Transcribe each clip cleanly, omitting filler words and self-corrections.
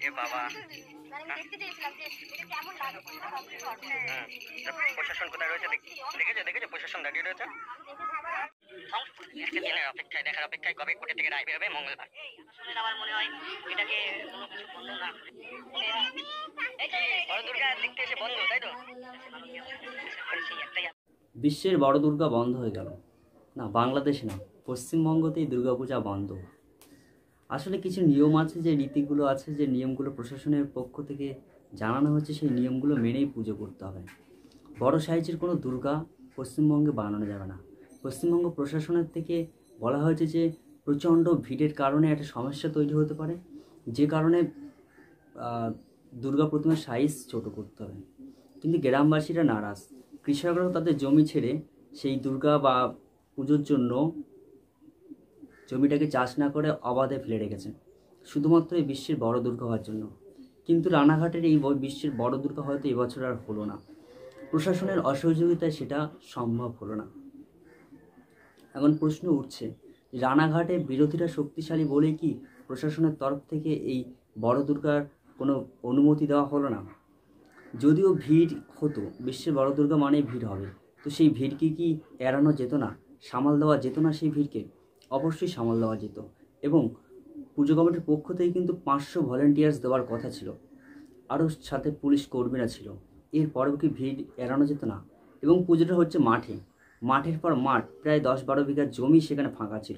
এ বাবা, প্রশাসন কোথায় রয়েছে? দেখেছো প্রশাসন দাঁড়িয়ে রয়েছে। অপেক্ষায় দেখার অপেক্ষায় কবে কোর্টে থেকে রায় বেরোবে? মঙ্গলবার। আমার মনে হয় এটাকে কোনো কিছু বন্ধ না বড় দুর্গা দেখতে এসে বন্ধ, তাই তো? বিশ্বের বড় দুর্গা বন্ধ হয়ে গেল না, বাংলাদেশে না, পশ্চিমবঙ্গতেই দুর্গাপূজা বন্ধ। আসলে কিছু নিয়ম আছে, যে রীতিগুলো আছে, যে নিয়মগুলো প্রশাসনের পক্ষ থেকে জানানো হচ্ছে, সেই নিয়মগুলো মেনেই পুজো করতে হবে। বড় সাইজের কোনো দুর্গা পশ্চিমবঙ্গে বানানো যাবে না। পশ্চিমবঙ্গ প্রশাসনের থেকে বলা হয়েছে যে প্রচণ্ড ভিড়ের কারণে একটা সমস্যা তৈরি হতে পারে, যে কারণে দুর্গা প্রতিমার সাইজ ছোট করতে হবে। কিন্তু গ্রামবাসীরা নারাজ। কৃষকরাও তাদের জমি ছেড়ে সেই দুর্গা বা পুজোর জন্য জমিটাকে চাষ না করে অবাধে ফেলে রেখেছেন, শুধুমাত্র এই বিশ্বের বড় দুর্গা হওয়ার জন্য। কিন্তু রানাঘাটের এই বিশ্বের বড় দুর্গা হয়তো এবছর আর হলো না। প্রশাসনের অসহযোগিতায় সেটা সম্ভব হলো না। এখন প্রশ্ন উঠছে, রানাঘাটে বিরোধীরা শক্তিশালী বলে কি প্রশাসনের তরফ থেকে এই বড় দুর্গার কোনো অনুমতি দেওয়া হলো না? যদিও ভিড় হতো, বিশ্বের বড় দুর্গা মানেই ভিড় হবে, তো সেই ভিড়কে কি এড়ানো যেত না? সামাল দেওয়া যেত না সেই ভিড়কে? অবশ্যই সামাল দেওয়া যেত। এবং পুজো কমিটির পক্ষ থেকে কিন্তু 500 ভলেন্টিয়ার্স দেওয়ার কথা ছিল, আরও সাথে পুলিশ কর্মীরা ছিল। এরপরেও কি ভিড় এড়ানো যেত না? এবং পুজোটা হচ্ছে মাঠে, মাঠের পর মাঠ, প্রায় 10-12 বিঘা জমি সেখানে ফাঁকা ছিল।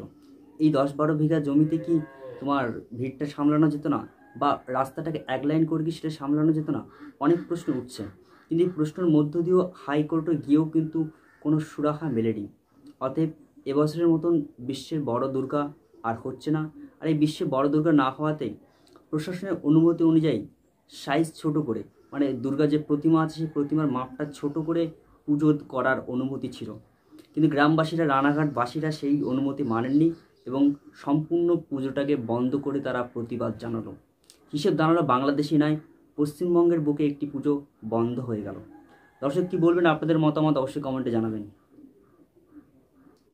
এই 10-12 বিঘা জমিতে কি তোমার ভিড়টা সামলানো যেত না? বা রাস্তাটাকে এক লাইন করে কি সেটা সামলানো যেত না? অনেক প্রশ্ন উঠছে, কিন্তু এই প্রশ্নের মধ্য দিয়েও হাইকোর্টে গিয়েও কিন্তু কোনো সুরাহা মেলেনি। অতএব এবছরের মতন বিশ্বের বড় দুর্গা আর হচ্ছে না। আর এই বিশ্বের বড় দুর্গা না হওয়াতে প্রশাসনের অনুমতি অনুযায়ী সাইজ ছোট করে, মানে দুর্গা যে প্রতিমা আছে সেই প্রতিমার মাপটা ছোট করে পুজো করার অনুমতি ছিল, কিন্তু গ্রামবাসীরা, রানাঘাটবাসীরা সেই অনুমতি মানেননি এবং সম্পূর্ণ পুজোটাকে বন্ধ করে তারা প্রতিবাদ জানালো। হিসেব দাঁড়ালো বাংলাদেশই নয়, পশ্চিমবঙ্গের বুকে একটি পুজো বন্ধ হয়ে গেল। দর্শক, কী বলবেন? আপনাদের মতামত অবশ্যই কমেন্টে জানাবেন।